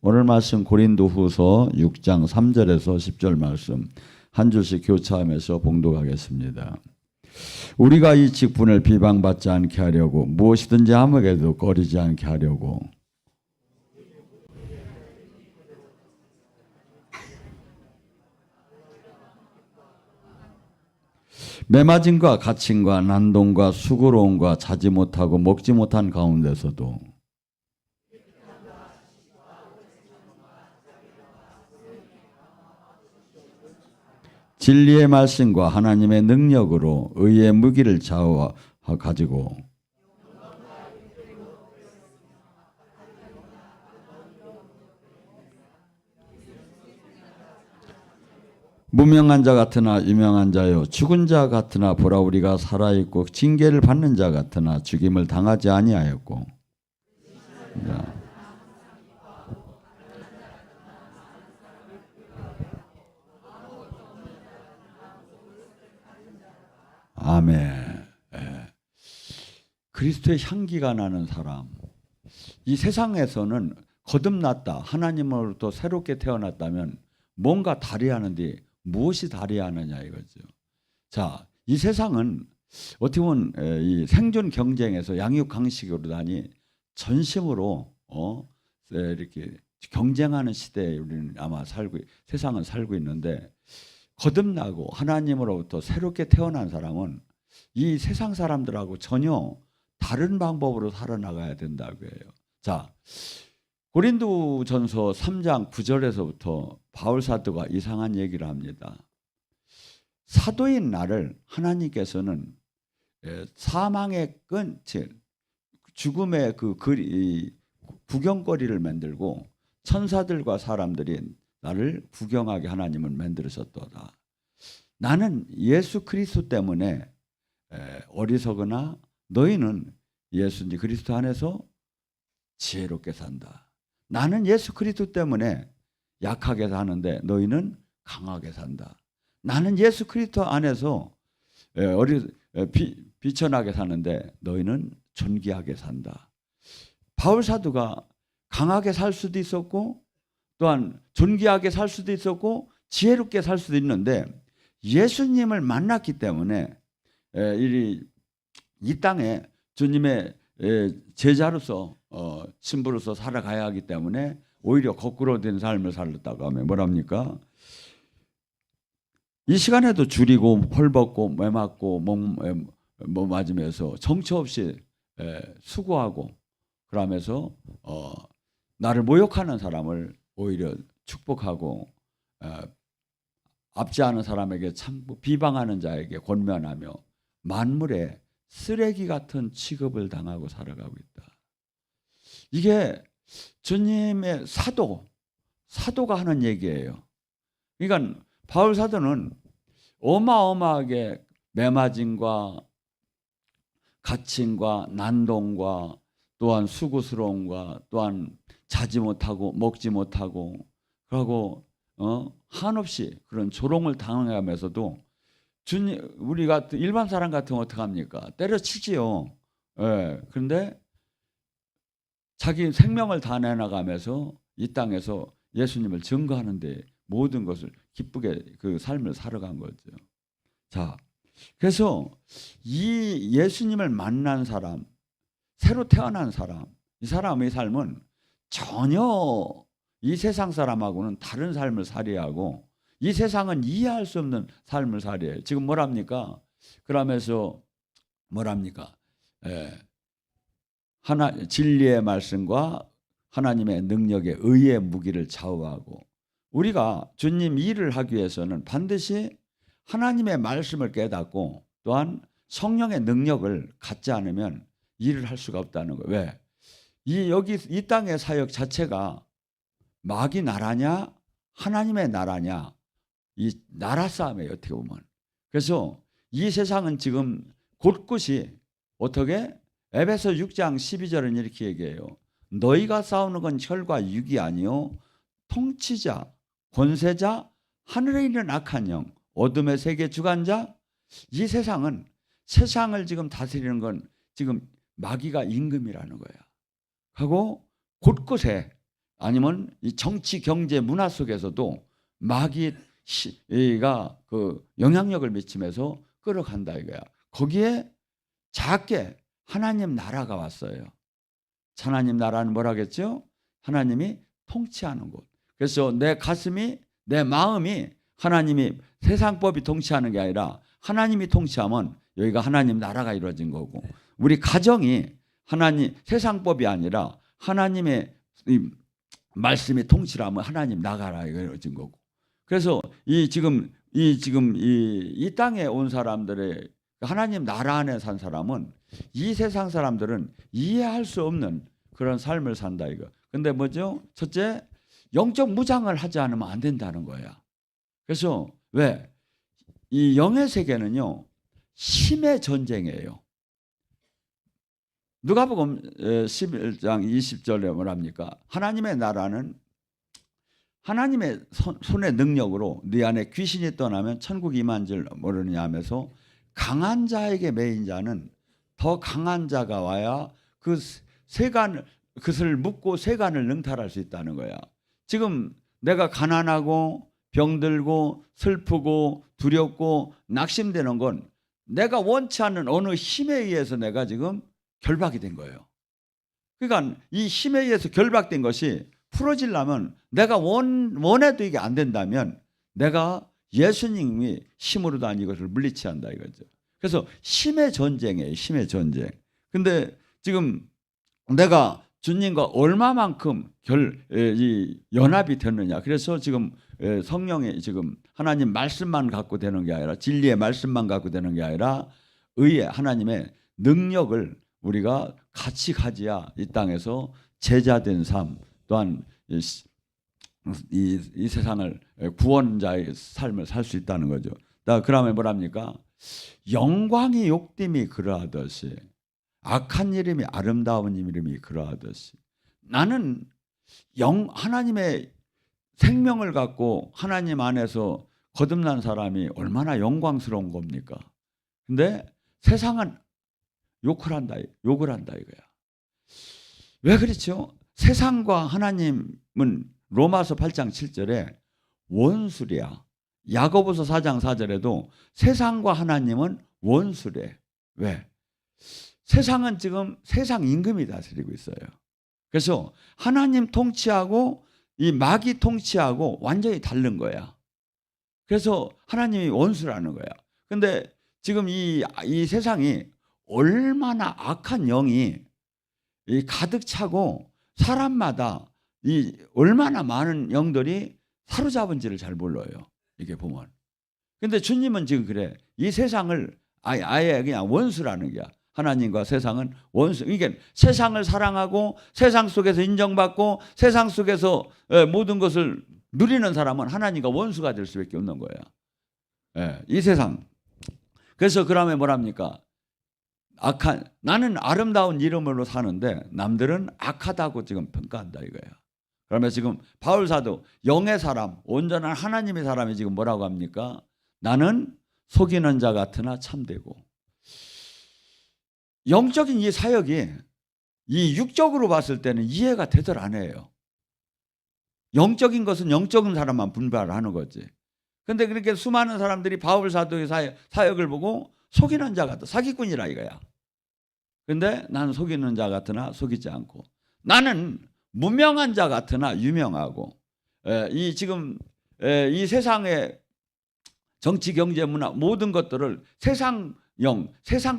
오늘 말씀 고린도후서 6장 3절에서 10절 말씀 한 줄씩 교차하면서 봉독하겠습니다. 우리가 이 직분을 비방받지 않게 하려고 무엇이든지 아무에게도 꺼리지 않게 하려고 매맞음과 갇힘과 난동과 수고로움과 자지 못하고 먹지 못한 가운데서도 진리의 말씀과 하나님의 능력으로 의의 무기를 좌우하 가지고 무명한 자 같으나 유명한 자요 죽은 자 같으나 보라 우리가 살아있고 징계를 받는 자 같으나 죽임을 당하지 아니하였고 아멘. 그리스도의 향기가 나는 사람. 이 세상에서는 거듭났다. 하나님으로부터 새롭게 태어났다면 뭔가 다리하는데 무엇이 다리하느냐 이거죠. 자, 이 세상은 어떻게 보면 이 생존 경쟁에서 양육 강식으로 다니 전심으로 이렇게 경쟁하는 시대에 우리는 아마 세상은 살고 있는데 거듭나고 하나님으로부터 새롭게 태어난 사람은 이 세상 사람들하고 전혀 다른 방법으로 살아나가야 된다고 해요. 자, 고린도전서 3장 9절에서부터 바울 사도가 이상한 얘기를 합니다. 사도인 나를 하나님께서는 사망의 끝, 죽음의 그 구경거리를 만들고 천사들과 사람들이 나를 구경하게 하나님을 만들으셨도다. 나는 예수 그리스도 때문에 어리석으나 너희는 예수님 그리스도 안에서 지혜롭게 산다. 나는 예수 그리스도 때문에 약하게 사는데 너희는 강하게 산다. 나는 예수 그리스도 안에서 비천하게 사는데 너희는 존귀하게 산다. 바울 사도가 강하게 살 수도 있었고 또한 존귀하게 살 수도 있었고 지혜롭게 살 수도 있는데 예수님을 만났기 때문에 이 땅에 주님의 제자로서 신부로서 살아가야 하기 때문에 오히려 거꾸로 된 삶을 살았다고 하면 뭐랍니까? 이 시간에도 줄이고 헐벗고 매맞고 몸 맞으면서 정처 없이 수고하고 그러면서 나를 모욕하는 사람을 오히려 축복하고 앞지 않은 사람에게 참고 비방하는 자에게 권면하며 만물에 쓰레기 같은 취급을 당하고 살아가고 있다. 이게 주님의 사도가 하는 얘기예요. 그러니까 바울 사도는 어마어마하게 매맞음과 갇힘과 난동과 또한 수고스러움과 또한 자지 못하고 먹지 못하고 그러고 한없이 그런 조롱을 당하면서도 우리가 일반 사람 같으면 어떡합니까? 때려치지요. 그런데 자기 생명을 다 내나가면서 이 땅에서 예수님을 증거하는데 모든 것을 기쁘게 그 삶을 살아간 거죠. 자, 그래서 이 예수님을 만난 사람, 새로 태어난 사람, 이 사람의 삶은 전혀 이 세상 사람하고는 다른 삶을 살이하고 이 세상은 이해할 수 없는 삶을 살이해요. 지금 뭐랍니까? 그러면서 뭐랍니까? 진리의 말씀과 하나님의 능력의 의의 무기를 좌우하고 우리가 주님 일을 하기 위해서는 반드시 하나님의 말씀을 깨닫고 또한 성령의 능력을 갖지 않으면 일을 할 수가 없다는 거예요. 왜? 이 땅의 사역 자체가 마귀 나라냐 하나님의 나라냐 이 나라 싸움이에요. 어떻게 보면. 그래서 이 세상은 지금 곳곳이 어떻게 에베소 6장 12절은 이렇게 얘기해요. 너희가 싸우는 건 혈과 육이 아니요 통치자, 권세자, 하늘에 있는 악한 영, 어둠의 세계 주관자. 이 세상은 세상을 지금 다스리는 건 지금 마귀가 임금이라는 거야. 하고 곳곳에 아니면 이 정치, 경제, 문화 속에서도 마귀가 그 영향력을 미치면서 끌어간다 이거야. 거기에 작게 하나님 나라가 왔어요. 하나님 나라는 뭐라겠죠? 하나님이 통치하는 곳. 그래서 내 가슴이, 내 마음이 하나님이 세상법이 통치하는 게 아니라 하나님이 통치하면 여기가 하나님 나라가 이루어진 거고, 우리 가정이 하나님 세상법이 아니라 하나님의 이 말씀이 통치하면 하나님 나라가 이루어진 거고. 그래서 이 땅에 온 사람들의 하나님 나라 안에 산 사람은 이 세상 사람들은 이해할 수 없는 그런 삶을 산다 이거. 근데 뭐죠? 첫째, 영적 무장을 하지 않으면 안 된다는 거야. 그래서 왜? 이 영의 세계는요, 힘의 전쟁이에요. 누가복음 11장 20절에 뭐랍니까? 하나님의 나라는 하나님의 손의 능력으로 네 안에 귀신이 떠나면 천국이 임한 줄 모르느냐 하면서 강한 자에게 매인 자는 더 강한 자가 와야 그 세간을, 그것을 묶고 세간을 능탈할 수 있다는 거야. 지금 내가 가난하고 병들고 슬프고 두렵고 낙심되는 건 내가 원치 않는 어느 힘에 의해서 내가 지금 결박이 된 거예요. 그러니까 이 힘에 의해서 결박된 것이 풀어지려면 내가 원해도 이게 안 된다면 내가 예수님이 힘으로도 아니 이것을 물리쳐야 한다 이거죠. 그래서 힘의 전쟁이에요. 힘의 전쟁. 근데 지금 내가 주님과 얼마만큼 연합이 됐느냐. 그래서 지금 성령의 지금 하나님 말씀만 갖고 되는 게 아니라, 진리의 말씀만 갖고 되는 게 아니라 의의 하나님의 능력을 우리가 같이 가져야 이 땅에서 제자된 삶, 또한 이 세상을 구원자의 삶을 살 수 있다는 거죠. 그러면 뭐랍니까? 영광이 욕됨이 그러하듯이 악한 이름이 아름다운 이름이 그러하듯이 나는 하나님의 생명을 갖고 하나님 안에서 거듭난 사람이 얼마나 영광스러운 겁니까? 근데 세상은 욕을 한다 이거야. 왜 그렇죠? 세상과 하나님은 로마서 8장 7절에 원수랴. 야고보서 4장 4절에도 세상과 하나님은 원수래. 왜? 세상은 지금 세상 임금이 다스리고 있어요. 그래서 하나님 통치하고 이 마귀 통치하고 완전히 다른 거야. 그래서 하나님이 원수라는 거야. 근데 지금 이 세상이 얼마나 악한 영이 가득 차고 사람마다 얼마나 많은 영들이 사로잡은지를 잘 몰라요. 이게 보면. 근데 주님은 지금 그래. 이 세상을 아예 그냥 원수라는 거야. 하나님과 세상은 원수. 그러니까 세상을 사랑하고 세상 속에서 인정받고 세상 속에서 모든 것을 누리는 사람은 하나님과 원수가 될 수밖에 없는 거야. 이 세상. 그래서 그러면 뭐랍니까? 나는 아름다운 이름으로 사는데 남들은 악하다고 지금 평가한다 이거야. 그러면 지금 바울 사도 영의 사람, 온전한 하나님의 사람이 지금 뭐라고 합니까? 나는 속이는 자 같으나 참되고. 영적인 이 사역이 이 육적으로 봤을 때는 이해가 되들 안 해요. 영적인 것은 영적인 사람만 분별하는 거지. 근데 그렇게 수많은 사람들이 바울 사도의 사역을 보고 속이는 자 같다, 사기꾼이라 이거야. 근데 나는 속이는 자 같으나 속이지 않고, 나는 무명한 자 같으나 유명하고, 지금 이 세상의 정치, 경제, 문화 모든 것들을 세상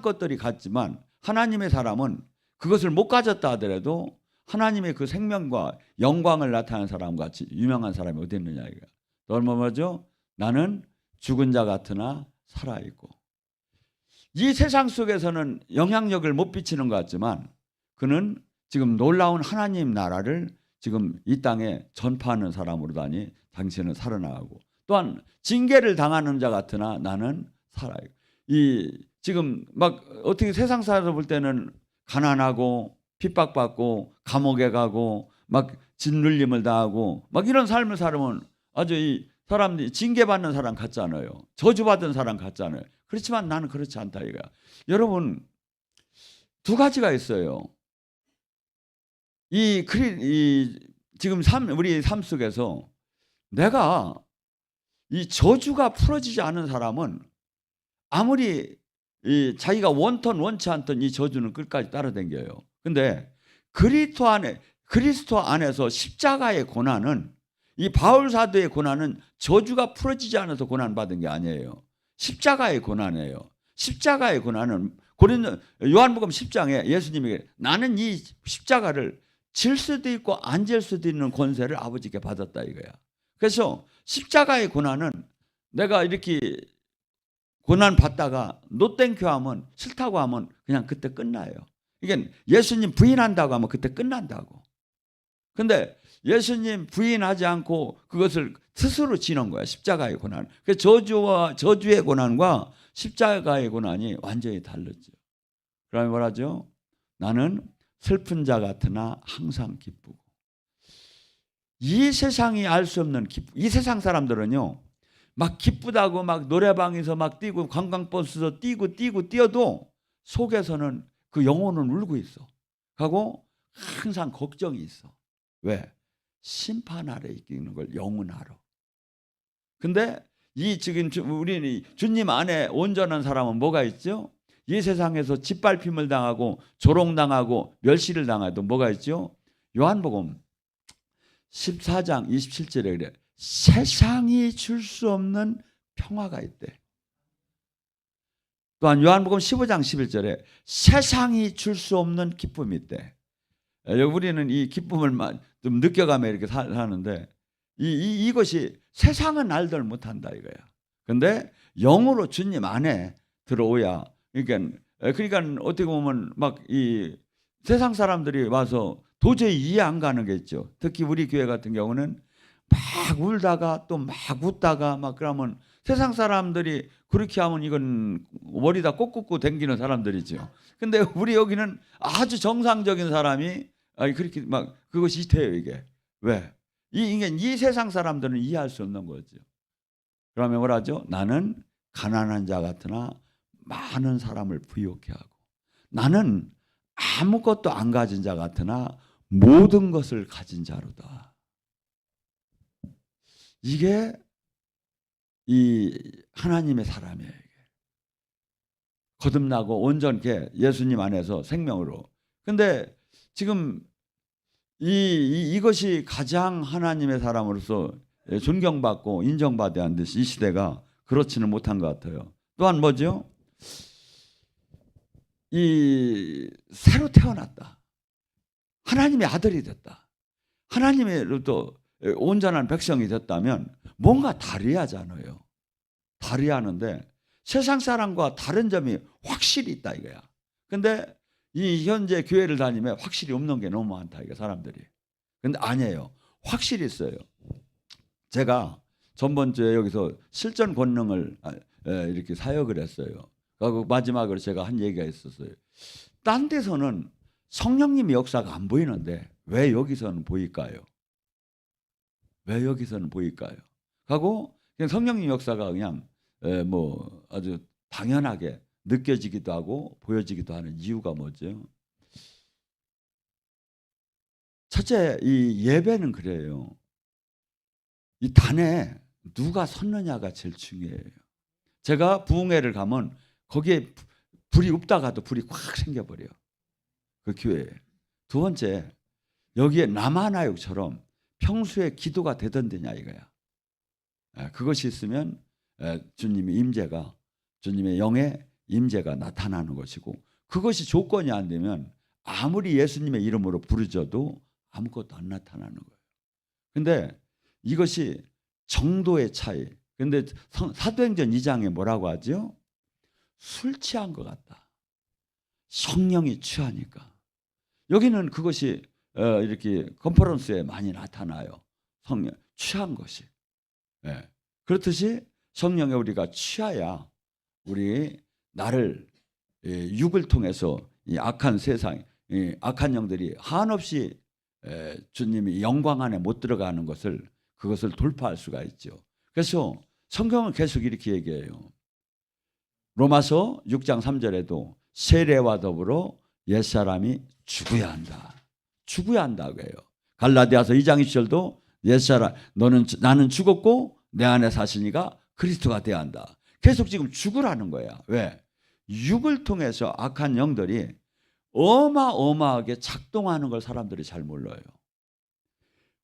것들이 같지만 하나님의 사람은 그것을 못 가졌다 하더라도 하나님의 그 생명과 영광을 나타내는 사람 같이 유명한 사람이 어디 있느냐 이거야. 또 뭐죠? 나는 죽은 자 같으나 살아있고. 이 세상 속에서는 영향력을 못 비치는 것 같지만 그는 지금 놀라운 하나님 나라를 지금 이 땅에 전파하는 사람으로다니 당신은 살아나가고, 또한 징계를 당하는 자 같으나 나는 살아있고. 지금 막 어떻게 세상 사람을 볼 때는 가난하고 핍박받고 감옥에 가고 막 짓눌림을 당하고 막 이런 삶을 살면 아주 이 사람들이 징계받는 사람 같잖아요. 저주받은 사람 같잖아요. 그렇지만 나는 그렇지 않다 이거야. 여러분, 두 가지가 있어요. 이 지금 우리 삶 속에서 내가 이 저주가 풀어지지 않은 사람은 아무리 자기가 원턴 원치 않던 이 저주는 끝까지 따라다녀요. 근데 그리스도 안에서 십자가의 고난은, 이 바울 사도의 고난은 저주가 풀어지지 않아서 고난 받은 게 아니에요. 십자가의 고난이에요. 십자가의 고난은 요한복음 10장에 예수님이 나는 이 십자가를 질 수도 있고 안 질 수도 있는 권세를 아버지께 받았다 이거야. 그래서 십자가의 고난은 내가 이렇게 고난 받다가 노땡큐 하면, 싫다고 하면 그냥 그때 끝나요. 이게 예수님 부인한다고 하면 그때 끝난다고. 근데 예수님 부인하지 않고 그것을 스스로 지는 거야, 십자가의 고난. 그 저주의 고난과 십자가의 고난이 완전히 다르죠. 그러면 뭐라죠? 나는 슬픈 자 같으나 항상 기쁘고. 이 세상이 알 수 없는 이 세상 사람들은요, 막 기쁘다고 막 노래방에서 막 뛰고 관광버스에서 뛰어도 속에서는 그 영혼은 울고 있어. 하고 항상 걱정이 있어. 왜? 심판 아래 있는 걸 영원하러. 근데 지금 우리는 주님 안에 온전한 사람은 뭐가 있죠? 이 세상에서 짓밟힘을 당하고 조롱당하고 멸시를 당해도 뭐가 있죠? 요한복음 14장 27절에 그래. 세상이 줄 수 없는 평화가 있대. 또한 요한복음 15장 11절에 세상이 줄 수 없는 기쁨이 있대. 우리는 이 기쁨을 좀 느껴가며 이렇게 사는데 이것이 세상은 알들 못한다 이거야. 근데 영으로 주님 안에 들어오야. 그러니까 어떻게 보면 막 이 세상 사람들이 와서 도저히 이해 안 가는 게 있죠. 특히 우리 교회 같은 경우는 막 울다가 또 막 웃다가 막 그러면 세상 사람들이 그렇게 하면 이건 머리다 꼭 꽂고 댕기는 사람들이죠. 근데 우리 여기는 아주 정상적인 사람이 그렇게 막 그것이 돼요 이게. 왜? 이 세상 사람들은 이해할 수 없는 거죠. 그러면 뭐라죠? 나는 가난한 자 같으나 많은 사람을 부유케 하고, 나는 아무것도 안 가진 자 같으나 모든 것을 가진 자로다. 이게 이 하나님의 사람이에요. 거듭나고 온전케 예수님 안에서 생명으로. 근데 지금 이것이 가장 하나님의 사람으로서 존경받고 인정받아야 하는 듯이 이 시대가 그렇지는 못한 것 같아요. 또한 뭐죠? 새로 태어났다. 하나님의 아들이 됐다. 하나님으로부터 온전한 백성이 됐다면 뭔가 다르야잖아요. 다르야하는데 세상 사람과 다른 점이 확실히 있다 이거야. 근데 이 현재 교회를 다니면 확실히 없는 게 너무 많다 이거 사람들이. 근데 아니에요. 확실히 있어요. 제가 전번주에 여기서 실전 권능을 이렇게 사역을 했어요. 그리고 마지막으로 제가 한 얘기가 있었어요. 딴 데서는 성령님의 역사가 안 보이는데 왜 여기서는 보일까요? 왜 여기서는 보일까요? 하고 그냥 성령님 역사가 그냥 뭐 아주 당연하게 느껴지기도 하고 보여지기도 하는 이유가 뭐죠? 첫째, 이 예배는 그래요. 이 단에 누가 섰느냐가 제일 중요해요. 제가 부흥회를 가면 거기에 불이 없다가도 불이 확 생겨버려요. 그 교회에. 두 번째, 여기에 남하나육처럼 평소에 기도가 되던 데냐 이거야. 그것이 있으면 주님의 임재가, 주님의 영의 임재가 나타나는 것이고, 그것이 조건이 안 되면 아무리 예수님의 이름으로 부르짖어도 아무것도 안 나타나는 거예요. 근데 이것이 정도의 차이. 근데 사도행전 2장에 뭐라고 하죠? 술 취한 것 같다. 성령이 취하니까. 여기는 그것이 이렇게 컨퍼런스에 많이 나타나요. 성령 취한 것이. 그렇듯이 성령에 우리가 취하야 우리 나를 육을 통해서 이 악한 세상, 이 악한 영들이 한없이 주님이 영광 안에 못 들어가는 그것을 돌파할 수가 있죠. 그래서 성경은 계속 이렇게 얘기해요. 로마서 6장 3절에도 세례와 더불어 옛사람이 죽어야 한다. 죽어야 한다고 해요. 갈라디아서 2장 2절도 옛사람 나는 죽었고 내 안에 사시니가 그리스도가 되어야 한다. 계속 지금 죽으라는 거야. 왜? 육을 통해서 악한 영들이 어마어마하게 작동하는 걸 사람들이 잘 몰라요.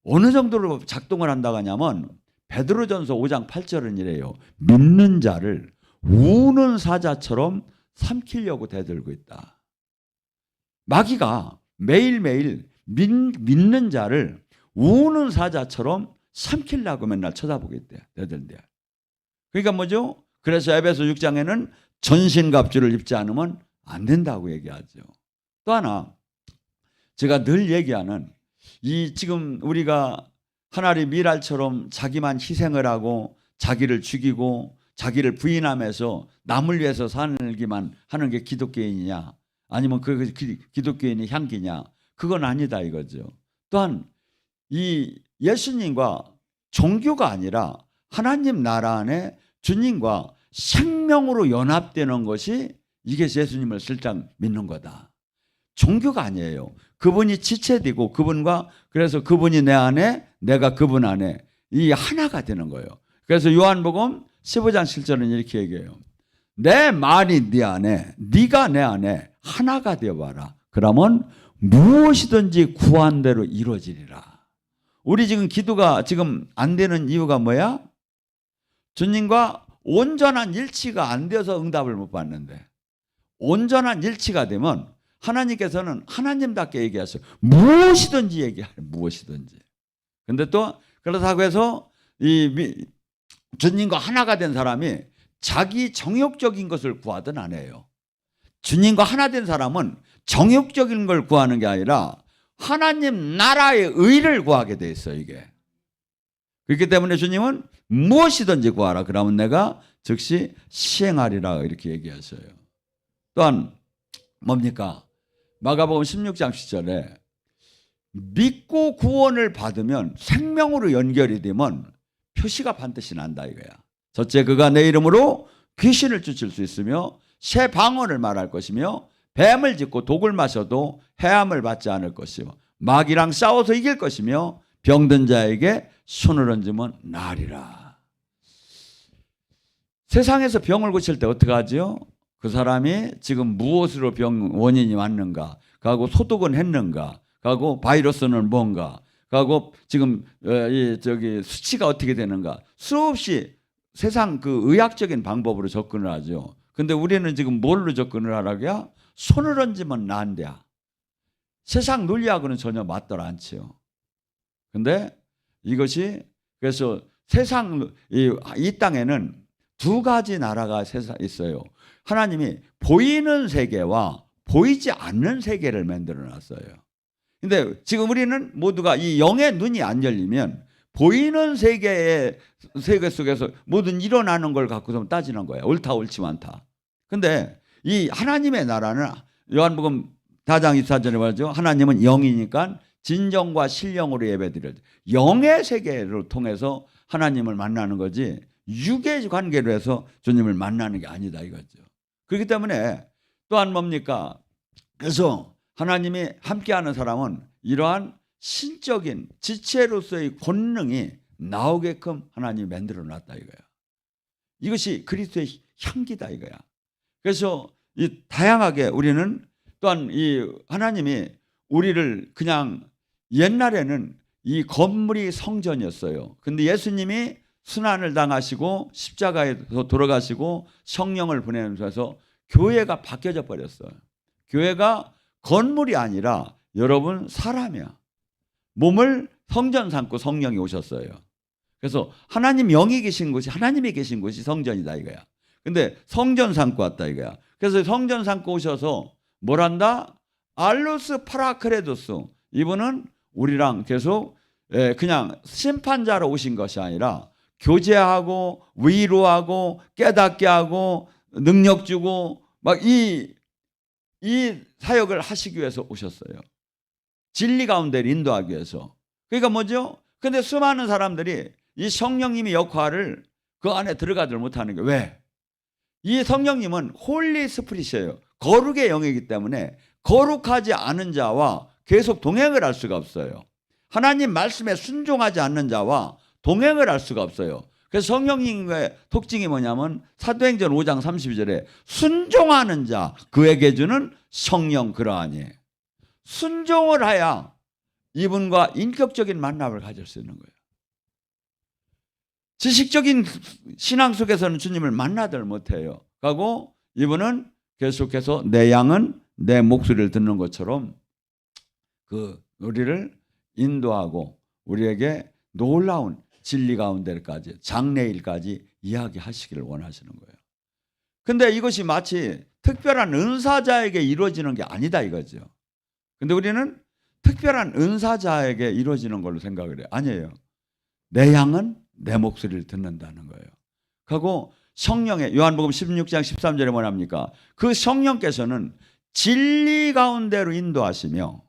어느 정도로 작동을 한다고 하냐면 베드로전서 5장 8절은 이래요. 믿는 자를 우는 사자처럼 삼키려고 대들고 있다. 마귀가 매일매일 믿는 자를 우는 사자처럼 삼키려고 맨날 쳐다보고 있대요. 대들대요. 그러니까 뭐죠? 그래서 에베소 6장에는 전신갑주를 입지 않으면 안 된다고 얘기하죠. 또 하나 제가 늘 얘기하는 이 지금 우리가 하나님 미랄처럼 자기만 희생을 하고 자기를 죽이고 자기를 부인하면서 남을 위해서 살기만 하는 게 기독교인이냐, 아니면 그 기독교인의 향기냐, 그건 아니다 이거죠. 또한 이 예수님과 종교가 아니라 하나님 나라 안에 주님과 생명으로 연합되는 것이 이게 예수님을 실장 믿는 거다. 종교가 아니에요. 그분이 지체되고 그분과, 그래서 그분이 내 안에 내가 그분 안에 이 하나가 되는 거예요. 그래서 요한복음 15장 7절은 이렇게 얘기해요. 내 말이 네 안에, 네가 내 안에 하나가 되어봐라. 그러면 무엇이든지 구한 대로 이루어지리라. 우리 지금 기도가 지금 안 되는 이유가 뭐야? 주님과 온전한 일치가 안 되어서 응답을 못 받는데, 온전한 일치가 되면 하나님께서는 하나님답게 얘기하세요. 무엇이든지 얘기하래. 무엇이든지. 근데 또 그렇다고 해서 이 주님과 하나가 된 사람이 자기 정욕적인 것을 구하든 안 해요. 주님과 하나 된 사람은 정욕적인 걸 구하는 게 아니라 하나님 나라의 의를 구하게 돼 있어요. 이게. 그렇기 때문에 주님은 무엇이든지 구하라. 그러면 내가 즉시 시행하리라 이렇게 얘기하셔요. 또한 뭡니까? 마가복음 16장 10절에 믿고 구원을 받으면 생명으로 연결이 되면 표시가 반드시 난다 이거야. 첫째, 그가 내 이름으로 귀신을 쫓을 수 있으며 새 방언을 말할 것이며 뱀을 짚고 독을 마셔도 해함을 받지 않을 것이며 마귀랑 싸워서 이길 것이며 병든 자에게 손을 얹으면 나으리라. 세상에서 병을 고칠 때 어떻게 하죠? 그 사람이 지금 무엇으로 병 원인이 왔는가, 그하고 소독은 했는가, 그하고 바이러스는 뭔가, 그하고 지금 수치가 어떻게 되는가, 수없이 세상 그 의학적인 방법으로 접근을 하죠. 근데 우리는 지금 뭘로 접근을 하라고요? 손을 얹으면 나은대야. 세상 논리하고는 전혀 맞더라 않지요. 근데 이것이, 그래서 세상 이 땅에는 두 가지 나라가 있어요. 하나님이 보이는 세계와 보이지 않는 세계를 만들어 놨어요. 근데 지금 우리는 모두가 이 영의 눈이 안 열리면 보이는 세계 속에서 모든 일어나는 걸 갖고서 따지는 거예요. 옳다 옳지 않다. 근데 이 하나님의 나라는 요한복음 4장 24절에 말하죠. 하나님은 영이니까 진정과 신령으로 예배드려야 돼. 영의 세계를 통해서 하나님을 만나는 거지 육의 관계로 해서 주님을 만나는 게 아니다 이거죠. 그렇기 때문에 또한 뭡니까? 그래서 하나님이 함께하는 사람은 이러한 신적인 지체로서의 권능이 나오게끔 하나님이 만들어 놨다 이거야. 이것이 그리스도의 향기다 이거야. 그래서 이 다양하게 우리는 또한 이 하나님이 우리를 그냥, 옛날에는 이 건물이 성전이었어요. 근데 예수님이 순환을 당하시고 십자가에서 돌아가시고 성령을 보내면서 교회가 바뀌어져 버렸어요. 교회가 건물이 아니라 여러분 사람이야. 몸을 성전 삼고 성령이 오셨어요. 그래서 하나님 영이 계신 곳이, 하나님이 계신 곳이 성전이다 이거야. 근데 성전 삼고 왔다 이거야. 그래서 성전 삼고 오셔서 뭘 한다? 알로스 파라크레도스, 이분은 우리랑 계속 그냥 심판자로 오신 것이 아니라 교제하고 위로하고 깨닫게 하고 능력 주고 막 이 사역을 하시기 위해서 오셨어요. 진리 가운데 인도하기 위해서. 그러니까 뭐죠? 근데 수많은 사람들이 이 성령님의 역할을 그 안에 들어가지 못하는 게 왜? 이 성령님은 홀리 스피릿이에요. 거룩의 영이기 때문에 거룩하지 않은 자와 계속 동행을 할 수가 없어요. 하나님 말씀에 순종하지 않는 자와 동행을 할 수가 없어요. 그래서 성령님의 특징이 뭐냐면 사도행전 5장 32절에 순종하는 자 그에게 주는 성령 그러하니, 순종을 해야 이분과 인격적인 만남을 가질 수 있는 거예요. 지식적인 신앙 속에서는 주님을 만나들 못해요. 그리고 이분은 계속해서 내 양은 내 목소리를 듣는 것처럼 우리를 인도하고 우리에게 놀라운 진리 가운데까지 장래일까지 이야기하시기를 원하시는 거예요. 근데 이것이 마치 특별한 은사자에게 이루어지는 게 아니다 이거죠. 근데 우리는 특별한 은사자에게 이루어지는 걸로 생각을 해요. 아니에요. 내 양은 내 목소리를 듣는다는 거예요. 그리고 성령의 요한복음 16장 13절에 뭐랍니까? 그 성령께서는 진리 가운데로 인도하시며,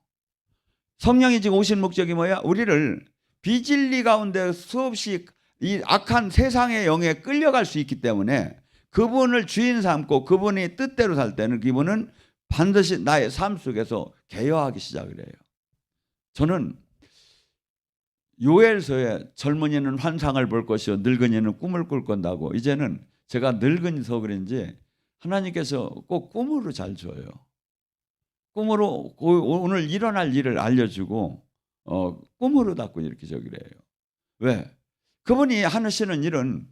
성령이 지금 오신 목적이 뭐야? 우리를 비진리 가운데 수없이 이 악한 세상의 영에 끌려갈 수 있기 때문에 그분을 주인 삼고 그분이 뜻대로 살 때는 그분은 반드시 나의 삶 속에서 개혁하기 시작을 해요. 저는 요엘서에 젊은이는 환상을 볼 것이요 늙은이는 꿈을 꿀 건다고, 이제는 제가 늙은이서 그런지 하나님께서 꼭 꿈으로 잘 줘요. 꿈으로 오늘 일어날 일을 알려주고 꿈으로 닫고 이렇게 저기를 해요. 왜? 그분이 하시는 일은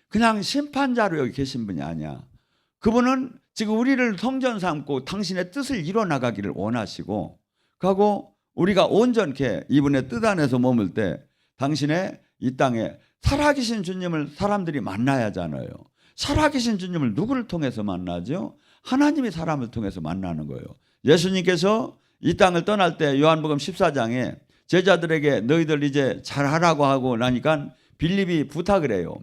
그냥 심판자로 여기 계신 분이 아니야. 그분은 지금 우리를 성전 삼고 당신의 뜻을 이뤄나가기를 원하시고, 그리고 우리가 온전케 이분의 뜻 안에서 머물 때 당신의 이 땅에 살아계신 주님을 사람들이 만나야 하잖아요. 살아계신 주님을 누구를 통해서 만나죠? 하나님이 사람을 통해서 만나는 거예요. 예수님께서 이 땅을 떠날 때 요한복음 14장에 제자들에게 너희들 이제 잘하라고 하고 나니까 빌립이 부탁을 해요.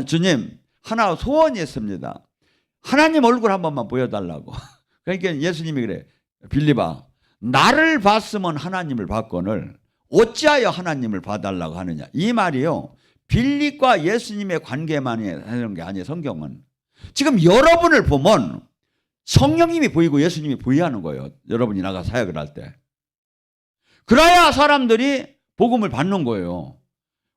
주님, 하나 소원이 있습니다. 하나님 얼굴 한 번만 보여달라고. 그러니까 예수님이 그래. 빌립아, 나를 봤으면 하나님을 봤거늘 어찌하여 하나님을 봐달라고 하느냐. 이 말이요, 빌립과 예수님의 관계만 하는 게 아니에요. 성경은 지금 여러분을 보면 성령님이 보이고 예수님이 보여야 하는 거예요. 여러분이 나가 사역을 할 때. 그래야 사람들이 복음을 받는 거예요.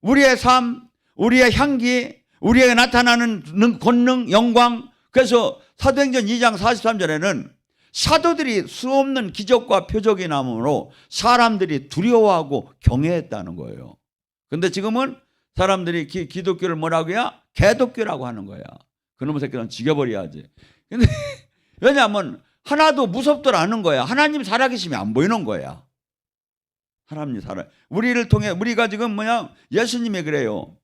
우리의 삶, 우리의 향기, 우리에게 나타나는 권능, 영광. 그래서 사도행전 2장 43절에는 사도들이 수없는 기적과 표적이 나므로 사람들이 두려워하고 경외했다는 거예요. 근데 지금은 사람들이 기독교를 뭐라고 해야? 개독교라고 하는 거야. 그놈의 새끼는 죽여버려야지. 근데 왜냐하면 하나도 무섭더라 않은 거야. 하나님 살아계심이 안 보이는 거야. 하나님 우리를 통해, 우리가 지금 예수님이 그래요.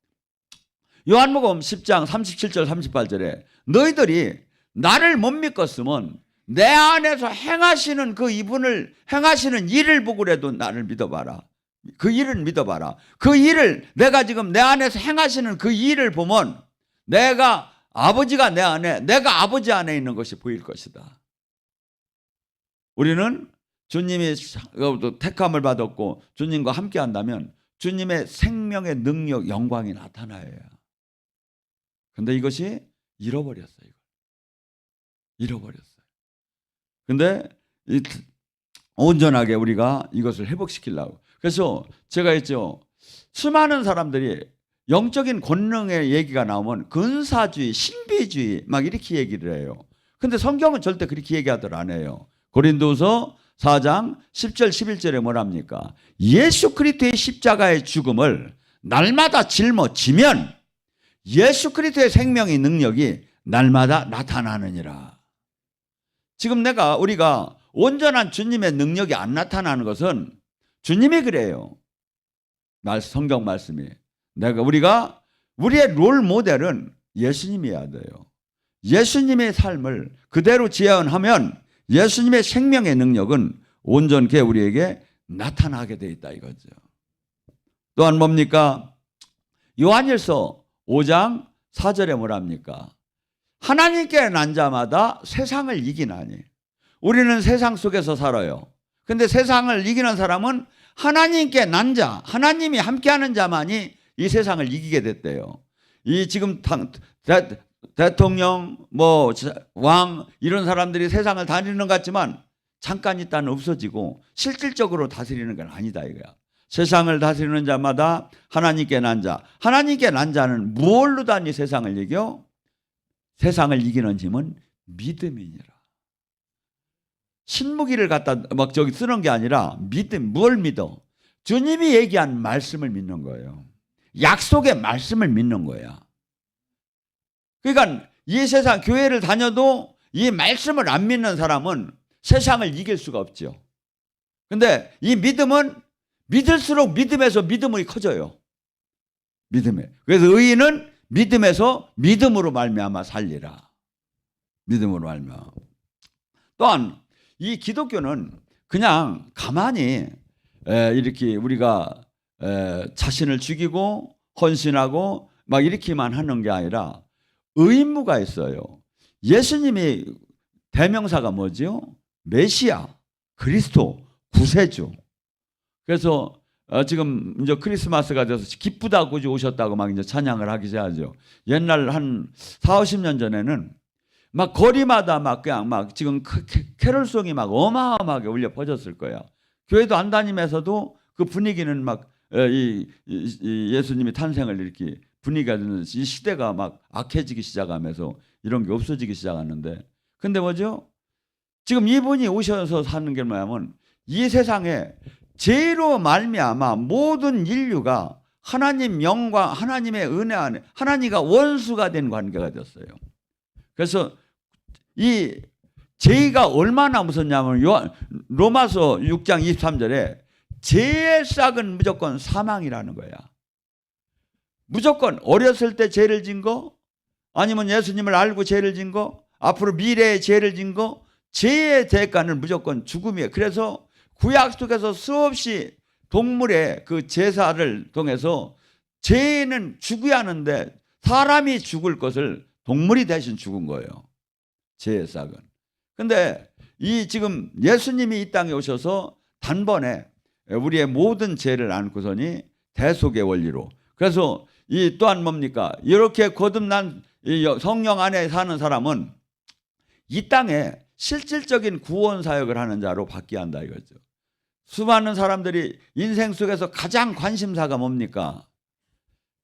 요한복음 10장 37절 38절에 너희들이 나를 못 믿겠으면 내 안에서 행하시는 그 이분을 행하시는 일을 보고라도 나를 믿어봐라. 그 일을 믿어봐라. 그 일을 내가 지금 내 안에서 행하시는 그 일을 보면 내가 아버지가 내 안에, 내가 아버지 안에 있는 것이 보일 것이다. 우리는 주님이 택함을 받았고 주님과 함께 한다면 주님의 생명의 능력, 영광이 나타나요. 근데 이것이 잃어버렸어요. 잃어버렸어요. 근데 온전하게 우리가 이것을 회복시키려고. 그래서 제가 했죠. 수많은 사람들이 영적인 권능의 얘기가 나오면 근사주의, 신비주의 막 이렇게 얘기를 해요. 근데 성경은 절대 그렇게 얘기하들 안 해요. 고린도서 4장 10절 11절에 뭐랍니까? 예수 그리스도의 십자가의 죽음을 날마다 짊어지면 예수 그리스도의 생명의 능력이 날마다 나타나느니라. 지금 우리가 온전한 주님의 능력이 안 나타나는 것은 주님이 그래요. 성경 말씀이. 우리의 롤 모델은 예수님이어야 돼요. 예수님의 삶을 그대로 재현하면 예수님의 생명의 능력은 온전케 우리에게 나타나게 돼 있다 이거죠. 또한 뭡니까? 요한일서 5장 4절에 뭐랍니까? 하나님께 난 자마다 세상을 이기나니. 우리는 세상 속에서 살아요. 근데 세상을 이기는 사람은 하나님께 난 자, 하나님이 함께하는 자만이 이 세상을 이기게 됐대요. 이 지금 대통령, 왕 이런 사람들이 세상을 다니는 것 같지만 잠깐 있다는 없어지고 실질적으로 다스리는 건 아니다 이거야. 세상을 다스리는 자마다 하나님께 난 자. 하나님께 난 자는 무엇로 다니 세상을 이겨? 세상을 이기는 힘은 믿음이니라. 신무기를 갖다 막 저기 쓰는 게 아니라 믿음. 뭘 믿어? 주님이 얘기한 말씀을 믿는 거예요. 약속의 말씀을 믿는 거야. 그러니까 이 세상 교회를 다녀도 이 말씀을 안 믿는 사람은 세상을 이길 수가 없죠. 근데 이 믿음은 믿을수록 믿음에서 믿음이 커져요. 믿음에. 그래서 의인은 믿음에서 믿음으로 말미암아 살리라. 믿음으로 말미암아. 또한 이 기독교는 그냥 가만히 이렇게 우리가 자신을 죽이고 헌신하고 막 이렇게만 하는 게 아니라 의무가 있어요. 예수님이 대명사가 뭐죠? 메시아, 그리스도, 구세주. 그래서 지금 이제 크리스마스가 돼서 기쁘다고 오셨다고 막 이제 찬양을 하기 시작하죠. 옛날 한 40-50년 전에는 막 거리마다 막 그냥 막 지금 캐롤송이 막 어마어마하게 울려 퍼졌을 거야. 교회도 안 다니면서도 그 분위기는 막 이 예수님이 탄생을 이렇게 분위기가 되는 이 시대가 막 악해지기 시작하면서 이런 게 없어지기 시작하는데, 근데 뭐죠? 지금 이분이 오셔서 사는 게 뭐냐면 이 세상에 죄로 말미암아 모든 인류가 하나님 영광, 하나님의 은혜 안에 하나님과 원수가 된 관계가 됐어요. 그래서 이 죄가 얼마나 무섭냐면 로마서 6장 23절에 죄의 싹은 무조건 사망이라는 거야. 무조건 어렸을 때 죄를 진 거, 아니면 예수님을 알고 죄를 진 거, 앞으로 미래에 죄를 진 거, 죄의 대가는 무조건 죽음이에요. 그래서 구약 속에서 수없이 동물의 그 제사를 통해서 죄는 죽어야 하는데 사람이 죽을 것을 동물이 대신 죽은 거예요. 죄의 싹은. 근데 이 지금 예수님이 이 땅에 오셔서 단번에 우리의 모든 죄를 안고서니 대속의 원리로. 그래서 이 또한 뭡니까? 이렇게 거듭난 성령 안에 사는 사람은 이 땅에 실질적인 구원 사역을 하는 자로 바뀌어야 한다 이거죠. 수많은 사람들이 인생 속에서 가장 관심사가 뭡니까?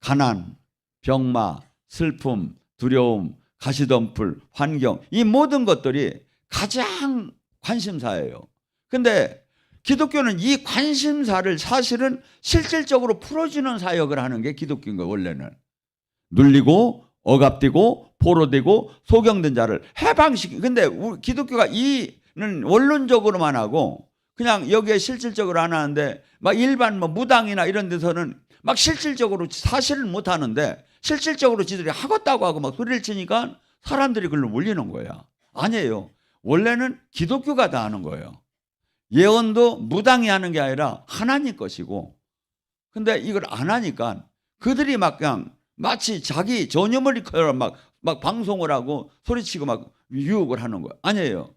가난, 병마, 슬픔, 두려움, 가시덤불, 환경, 이 모든 것들이 가장 관심사예요. 근데 기독교는 이 관심사를 사실은 실질적으로 풀어주는 사역을 하는 게 기독교인 거예요. 원래는 눌리고 억압되고 포로되고 소경된 자를 해방시키고, 근데 기독교가 이는 원론적으로만 하고 그냥 여기에 실질적으로 안 하는데 막 일반 뭐 무당이나 이런 데서는 막 실질적으로 사실을 못 하는데 실질적으로 지들이 하겠다고 하고 막 소리를 치니까 사람들이 그걸로 몰리는 거야. 아니에요. 원래는 기독교가 다 하는 거예요. 예언도 무당이 하는 게 아니라 하나님 것이고, 근데 이걸 안 하니까 그들이 막 그냥 마치 자기 전유물처럼 막 방송을 하고 소리치고 막 유혹을 하는 거예요. 아니에요.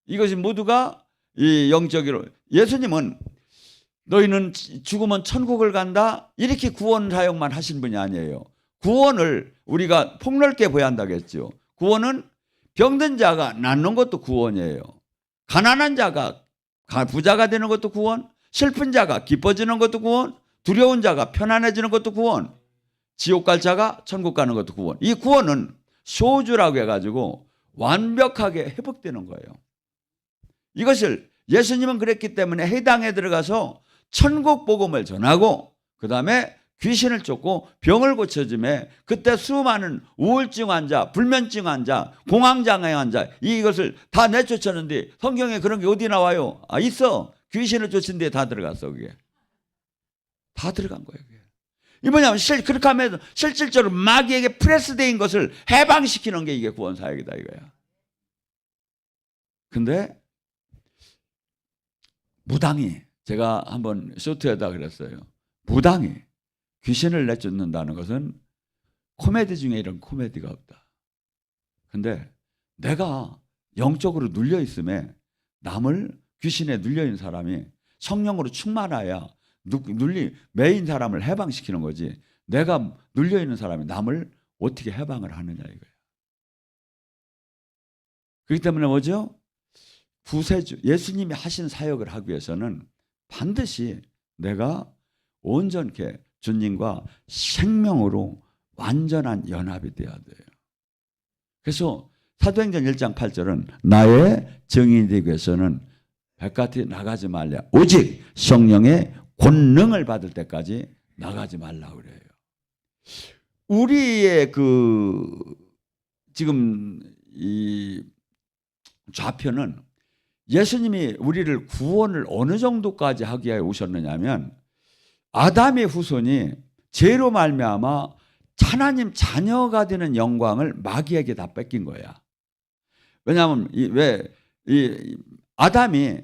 이것이 모두가 이 영적으로, 예수님은 너희는 죽으면 천국을 간다 이렇게 구원 사역만 하신 분이 아니에요. 구원을 우리가 폭넓게 보여야 한다고 했죠. 구원은 병든 자가 낫는 것도 구원이에요. 가난한 자가 부자가 되는 것도 구원, 슬픈 자가 기뻐지는 것도 구원, 두려운 자가 편안해지는 것도 구원, 지옥 갈 자가 천국 가는 것도 구원. 이 구원은 소주라고 해가지고 완벽하게 회복되는 거예요. 이것을 예수님은 그랬기 때문에 해당에 들어가서 천국 복음을 전하고 그 다음에 귀신을 쫓고 병을 고쳐주매 그때 수많은 우울증 환자, 불면증 환자, 공황장애 환자 이것을 다 내쫓았는데 성경에 그런 게 어디 나와요? 아, 있어. 귀신을 쫓은 데에 다 들어갔어. 그게 다 들어간 거예요. 그게. 이 뭐냐면 그렇게 하면 실질적으로 마귀에게 프레스되인 것을 해방시키는 게 이게 구원사역이다 이거야. 근데 무당이, 제가 한번 쇼트에다 그랬어요. 무당이 귀신을 내쫓는다는 것은 코미디 중에 이런 코미디가 없다. 근데 내가 영적으로 눌려 있음에 남을, 귀신에 눌려 있는 사람이 성령으로 충만해야 매인 사람을 해방시키는 거지, 내가 눌려 있는 사람이 남을 어떻게 해방을 하느냐 이거예요. 그렇기 때문에 뭐죠? 구세주, 예수님이 하신 사역을 하기 위해서는 반드시 내가 온전케 주님과 생명으로 완전한 연합이 되어야 돼요. 그래서 사도행전 1장 8절은 나의 증인이 되기 위해서는 바깥에 나가지 말라. 오직 성령의 권능을 받을 때까지 나가지 말라 그래요. 우리의 지금 이 좌표는 예수님이 우리를 구원을 어느 정도까지 하기 위해 오셨느냐면 아담의 후손이 죄로 말미암아 하나님 자녀가 되는 영광을 마귀에게 다 뺏긴 거야. 왜냐하면 아담이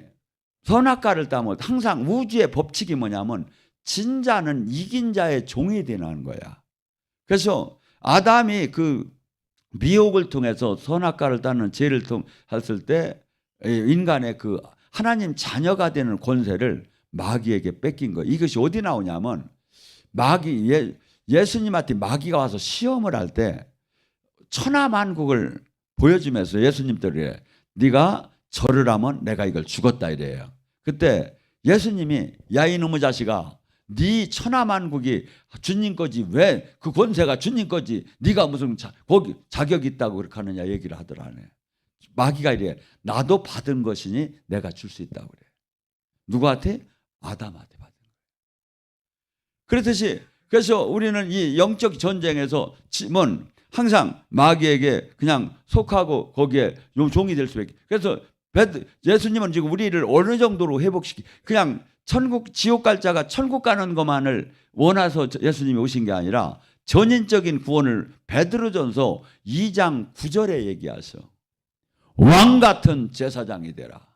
선악과를 따면 항상 우주의 법칙이 뭐냐면 진 자는 이긴 자의 종이 되는 거야. 그래서 아담이 그 미혹을 통해서 선악과를 따는 죄를 했을 때 인간의 그 하나님 자녀가 되는 권세를 마귀에게 뺏긴 거예요. 이것이 어디 나오냐면 예수님한테 마귀가 와서 시험을 할 때 천하만국을 보여주면서 예수님들이 네가 절을 하면 내가 이걸 주겠다 이래요. 그때 예수님이 야 이놈의 자식아 네 천하만국이 주님 거지 왜 그 권세가 주님 거지 네가 무슨 거기 자격이 있다고 그렇게 하느냐 얘기를 하더라네. 마귀가 이래 나도 받은 것이니 내가 줄 수 있다고 그래. 누구한테? 아담한테 받은 거예요. 그렇듯이 그래서 우리는 이 영적 전쟁에서 항상 마귀에게 그냥 속하고 거기에 종이 될 수밖에. 그래서 예수님은 지금 우리를 어느 정도로 그냥 지옥 갈 자가 천국 가는 것만을 원해서 예수님이 오신 게 아니라 전인적인 구원을 베드로전서 2장 9절에 얘기하셔. 왕 같은 제사장이 되라.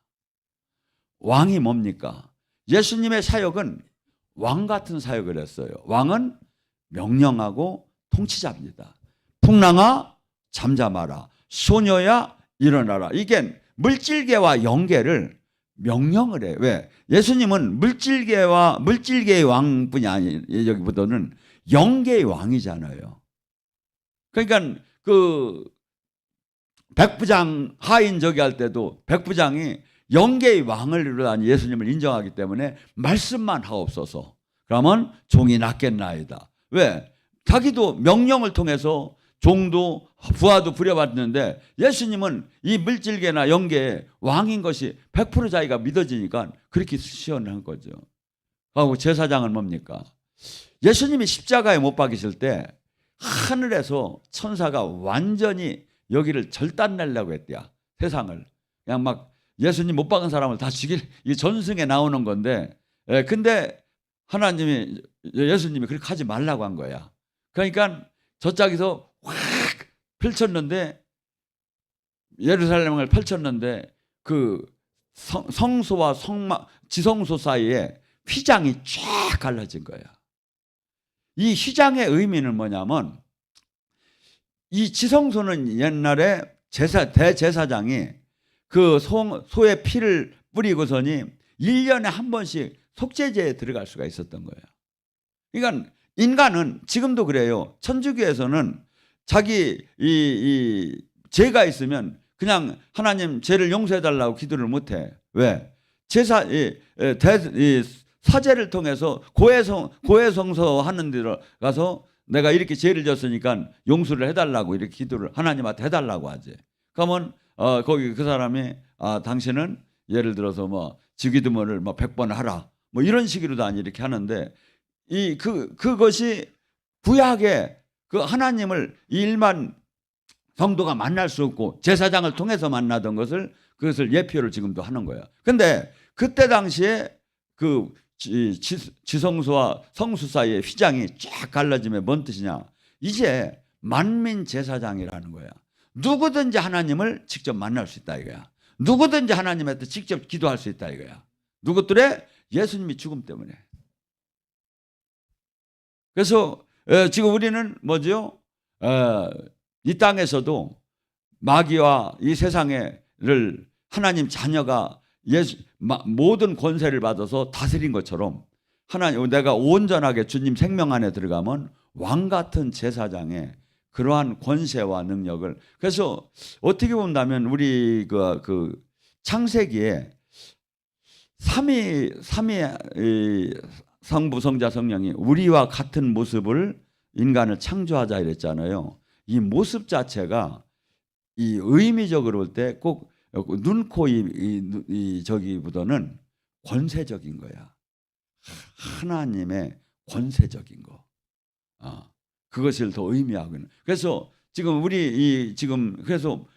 왕이 뭡니까? 예수님의 사역은 왕 같은 사역을 했어요. 왕은 명령하고 통치자입니다. 풍랑아 잠잠하라. 소녀야 일어나라. 이게 물질계와 영계를 명령을 해요. 왜? 예수님은 물질계의 왕뿐이 아니에요. 여기보다는 영계의 왕이잖아요. 그러니까 그 백부장 하인 저기 할 때도 백부장이 영계의 왕을 이루다니 예수님을 인정하기 때문에 말씀만 하옵소서. 그러면 종이 낫겠나이다. 왜? 자기도 명령을 통해서 종도 부하도 부려받는데 예수님은 이 물질계나 영계의 왕인 것이 100% 자기가 믿어지니까 그렇게 시연한 거죠. 하고 제사장은 뭡니까? 예수님이 십자가에 못 박이실 때 하늘에서 천사가 완전히 여기를 절단내려고 했대요. 세상을. 그냥 막 예수님 못 박은 사람을 다 죽일, 이 전승에 나오는 건데, 근데 예수님이 그렇게 하지 말라고 한 거야. 그러니까 저짝에서 확 펼쳤는데, 예루살렘을 펼쳤는데, 그 성소와 지성소 사이에 휘장이 쫙 갈라진 거야. 이 휘장의 의미는 뭐냐면, 이 지성소는 옛날에 대제사장이 그 소의 피를 뿌리고서니 1년에 한 번씩 속죄제에 들어갈 수가 있었던 거예요. 그러니까 인간은 지금도 그래요. 천주교에서는 자기 이 죄가 있으면 그냥 하나님 죄를 용서해달라고 기도를 못해. 왜? 사제를 통해서 고해성서 하는 데로 가서 내가 이렇게 죄를 졌으니까 용서를 해달라고 이렇게 기도를 하나님한테 해달라고 하지. 그러면 거기 그 사람이 당신은 예를 들어서 뭐 주기도문을 뭐 100번 하라 뭐 이런 식으로도 아니 이렇게 하는데 그것이 구약의 그 하나님을 일반 성도가 만날 수 없고 제사장을 통해서 만나던 그것을 예표를 지금도 하는 거야. 근데 그때 당시에 그 지성소와 성수 사이의 휘장이 쫙 갈라지면 뭔 뜻이냐? 이제 만민 제사장이라는 거야. 누구든지 하나님을 직접 만날 수 있다 이거야. 누구든지 하나님한테 직접 기도할 수 있다 이거야. 누구들의? 예수님이 죽음 때문에. 그래서 지금 우리는 뭐죠? 이 땅에서도 마귀와 이 세상을 하나님 자녀가 모든 권세를 받아서 다스린 것처럼 내가 온전하게 주님 생명 안에 들어가면 왕 같은 제사장의 그러한 권세와 능력을. 그래서 어떻게 본다면 우리 성부, 성자, 성령이 우리와 같은 모습을 인간을 창조하자 이랬잖아요. 이 모습 자체가 이 의미적으로 볼 때 꼭 눈, 코, 이 저기보다는 권세적인 거야. 하나님의 권세적인 거. 그것을 더 의미하고 있는. 그래서 지금 우리 그래서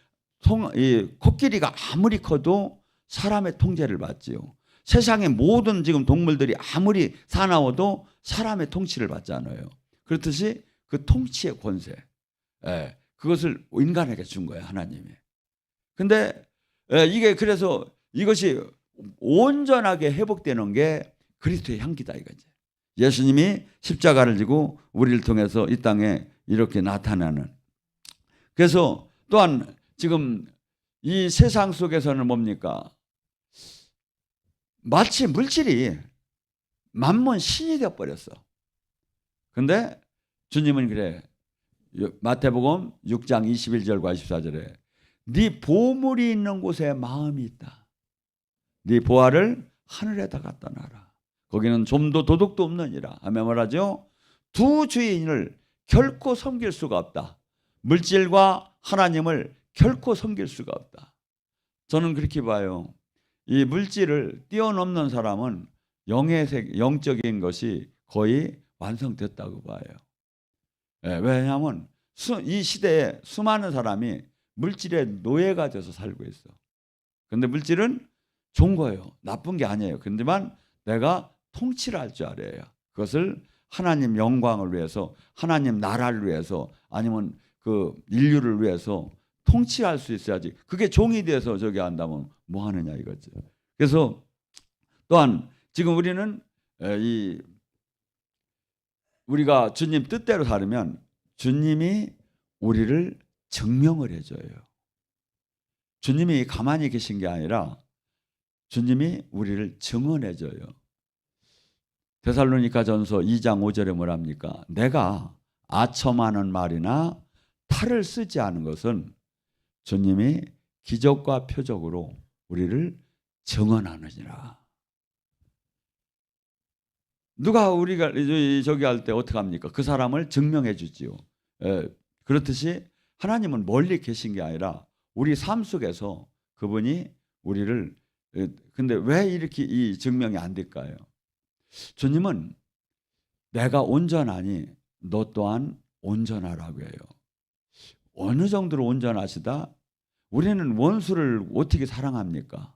이 코끼리가 아무리 커도 사람의 통제를 받지요. 세상의 모든 지금 동물들이 아무리 사나워도 사람의 통치를 받지 않아요. 그렇듯이 그 통치의 권세, 그것을 인간에게 준 거예요, 하나님이. 근데 이게 그래서 이것이 온전하게 회복되는 게 그리스도의 향기다 이거지. 예수님이 십자가를 지고 우리를 통해서 이 땅에 이렇게 나타나는. 그래서 또한 지금 이 세상 속에서는 뭡니까? 마치 물질이 만몬 신이 되어버렸어. 근데 주님은 그래. 마태복음 6장 21절과 24절에 네 보물이 있는 곳에 마음이 있다. 네 보화를 하늘에다 갖다 놔라. 거기는 좀도 도둑도 없느니라. 하며 말하죠. 두 주인을 결코 섬길 수가 없다. 물질과 하나님을 결코 섬길 수가 없다. 저는 그렇게 봐요. 이 물질을 뛰어넘는 사람은 영적인 것이 거의 완성됐다고 봐요. 왜냐하면 이 시대에 수많은 사람이 물질의 노예가 돼서 살고 있어. 그런데 물질은 좋은 거예요. 나쁜 게 아니에요. 그런데만 내가 통치를 할 줄 알아요. 그것을 하나님 영광을 위해서, 하나님 나라를 위해서, 아니면 그 인류를 위해서 통치할 수 있어야지. 그게 종이 돼서 저기 한다면 뭐 하느냐 이거죠. 그래서 또한 지금 우리는 우리가 주님 뜻대로 살면 주님이 우리를 증명을 해줘요. 주님이 가만히 계신 게 아니라 주님이 우리를 증언해줘요. 데살로니가전서 2장 5절에 뭐랍니까? 내가 아첨하는 말이나 탈을 쓰지 않은 것은 주님이 기적과 표적으로 우리를 증언하느니라. 누가 우리가 저기 할 때 어떻게 합니까? 그 사람을 증명해 주지요. 그렇듯이 하나님은 멀리 계신 게 아니라 우리 삶 속에서 그분이 우리를, 근데 왜 이렇게 이 증명이 안 될까요? 주님은 내가 온전하니 너 또한 온전하라고 해요. 어느 정도로 온전하시다? 우리는 원수를 어떻게 사랑합니까?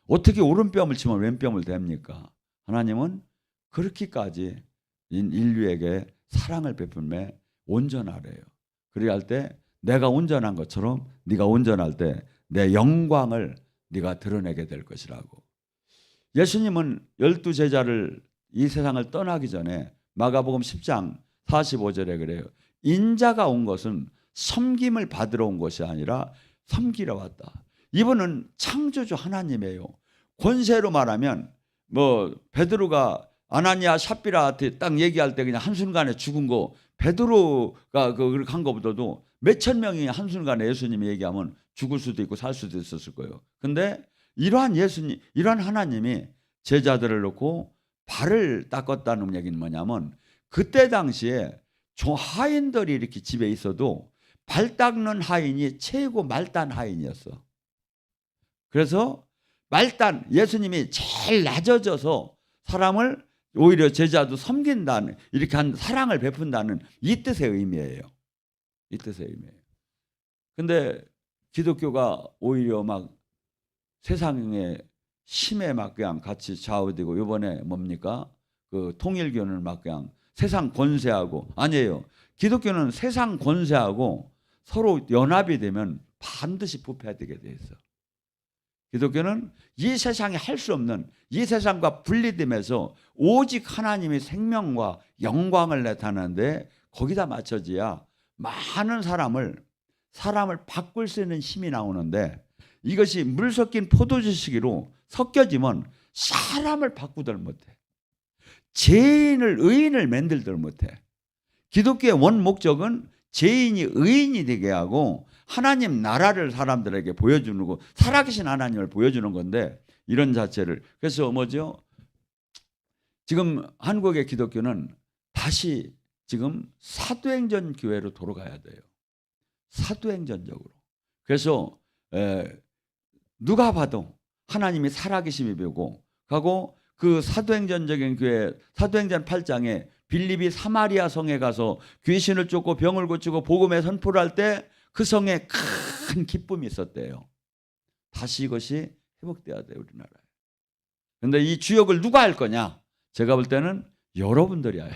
어떻게 오른뺨을 치면 왼뺨을 댑니까? 하나님은 그렇게까지 인류에게 사랑을 베풀며 온전하래요. 그래야 할 때 내가 온전한 것처럼 네가 온전할 때 내 영광을 네가 드러내게 될 것이라고. 예수님은 12제자를 이 세상을 떠나기 전에 마가복음 10장 45절에 그래요. 인자가 온 것은 섬김을 받으러 온 것이 아니라 섬기러 왔다. 이분은 창조주 하나님이에요. 권세로 말하면 베드로가 아나니아 삽비라한테 딱 얘기할 때 그냥 한순간에 죽은 거, 베드로가 그렇게 한 것보다도 몇천 명이 한순간에 예수님이 얘기하면 죽을 수도 있고 살 수도 있었을 거예요. 근데 이러한 예수님, 이러한 하나님이 제자들을 놓고 발을 닦았다는 얘기는 뭐냐면 그때 당시에 하인들이 이렇게 집에 있어도 발 닦는 하인이 최고 말단 하인이었어. 그래서 예수님이 제일 낮아져서 사람을 오히려 제자도 섬긴다는, 이렇게 한 사랑을 베푼다는 이 뜻의 의미예요. 이 뜻의 의미예요. 근데 기독교가 오히려 막 세상의 힘에 막 그냥 같이 좌우되고, 이번에 뭡니까? 그 통일교는 막 그냥 세상 권세하고, 아니에요. 기독교는 세상 권세하고 서로 연합이 되면 반드시 부패되게 돼 있어. 기독교는 이 세상에 할 수 없는, 이 세상과 분리되면서 오직 하나님의 생명과 영광을 나타내는데 거기다 맞춰져야 많은 사람을 바꿀 수 있는 힘이 나오는데, 이것이 물 섞인 포도주 시기로 섞여지면 사람을 바꾸들 못해. 의인을 만들들 못해. 기독교의 원 목적은 죄인이 의인이 되게 하고 하나님 나라를 사람들에게 보여주는 거, 살아계신 하나님을 보여주는 건데, 이런 자체를, 그래서 뭐죠? 지금 한국의 기독교는 다시 지금 사도행전 교회로 돌아가야 돼요. 사도행전적으로. 그래서 누가 봐도 하나님이 살아계심이 배우고 가고 그 사도행전적인 교회 사도행전 8장에 빌립이 사마리아 성에 가서 귀신을 쫓고 병을 고치고 복음의 선포를 할 때 그 성에 큰 기쁨이 있었대요. 다시 이것이 회복돼야 돼요, 우리나라에. 그런데 이 주역을 누가 할 거냐? 제가 볼 때는 여러분들이 해요.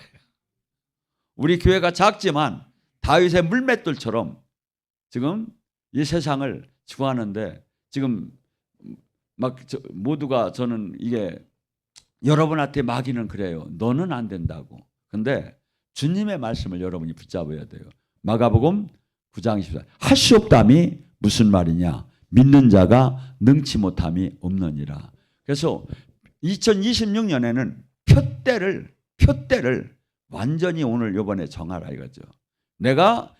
우리 교회가 작지만 다윗의 물맷돌처럼 지금 이 세상을 주하는데 지금 막 모두가 저는 이게 여러분한테 마귀는 그래요. 너는 안 된다고. 근데 주님의 말씀을 여러분이 붙잡아야 돼요. 마가복음 9장 24. 할 수 없담이 무슨 말이냐? 믿는 자가 능치 못함이 없느니라. 그래서 2026년에는 표대를 완전히 오늘 이번에 정하라 이거죠. 내가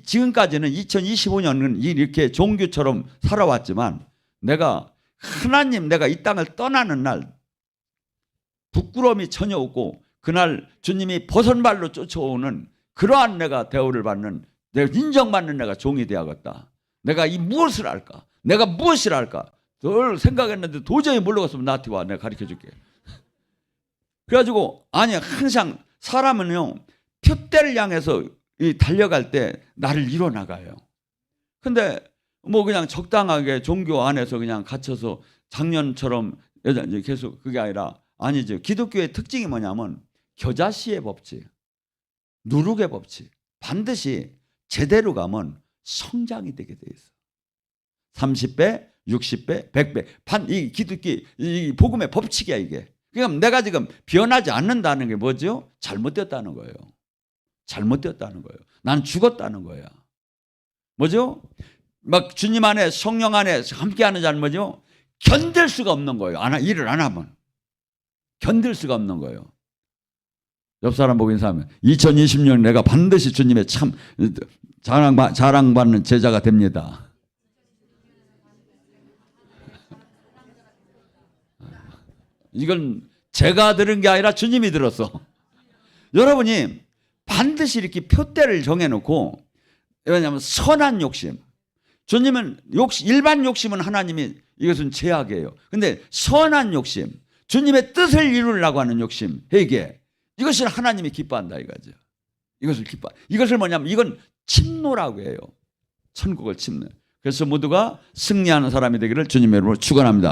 지금까지는 2025년은 이렇게 종교처럼 살아왔지만 내가 하나님 내가 이 땅을 떠나는 날 부끄러움이 전혀 없고 그날 주님이 버선발로 쫓아오는 그러한 내가 대우를 받는 내가 인정받는 내가 종이 되어야겠다. 내가 이 무엇을 할까? 내가 무엇을 할까? 늘 생각했는데 도저히 모르겠으면 나한테 와. 내가 가르쳐줄게. 그래가지고 아니 항상 사람은요 표대를 향해서 달려갈 때 나를 이뤄나가요. 근데 뭐 그냥 적당하게 종교 안에서 그냥 갇혀서 작년처럼 계속 그게 아니라 아니죠. 기독교의 특징이 뭐냐면 겨자씨의 법칙, 누룩의 법칙. 반드시 제대로 가면 성장이 되게 돼 있어. 30배, 60배, 100배. 이 기독교 이 복음의 법칙이야 이게. 그러니까 내가 지금 변하지 않는다는 게 뭐죠? 잘못됐다는 거예요. 잘못됐다는 거예요. 난 죽었다는 거야. 뭐죠? 막 주님 안에 성령 안에 함께하는 자는 뭐죠? 견딜 수가 없는 거예요. 일을 안 하면. 견딜 수가 없는 거예요. 옆 사람 보고 인사하면 2020년 내가 반드시 주님의 참 자랑받는 제자가 됩니다. 이건 제가 들은 게 아니라 주님이 들었어. 여러분이 반드시 이렇게 표대를 정해놓고 왜냐하면 선한 욕심. 주님은 일반 욕심은 하나님이 이것은 제약이에요. 근데 선한 욕심, 주님의 뜻을 이루려고 하는 욕심, 회개. 이것을 하나님이 기뻐한다 이거죠. 이것을 뭐냐면 이건 침노라고 해요. 천국을 침노. 그래서 모두가 승리하는 사람이 되기를 주님의 이름으로 축원합니다.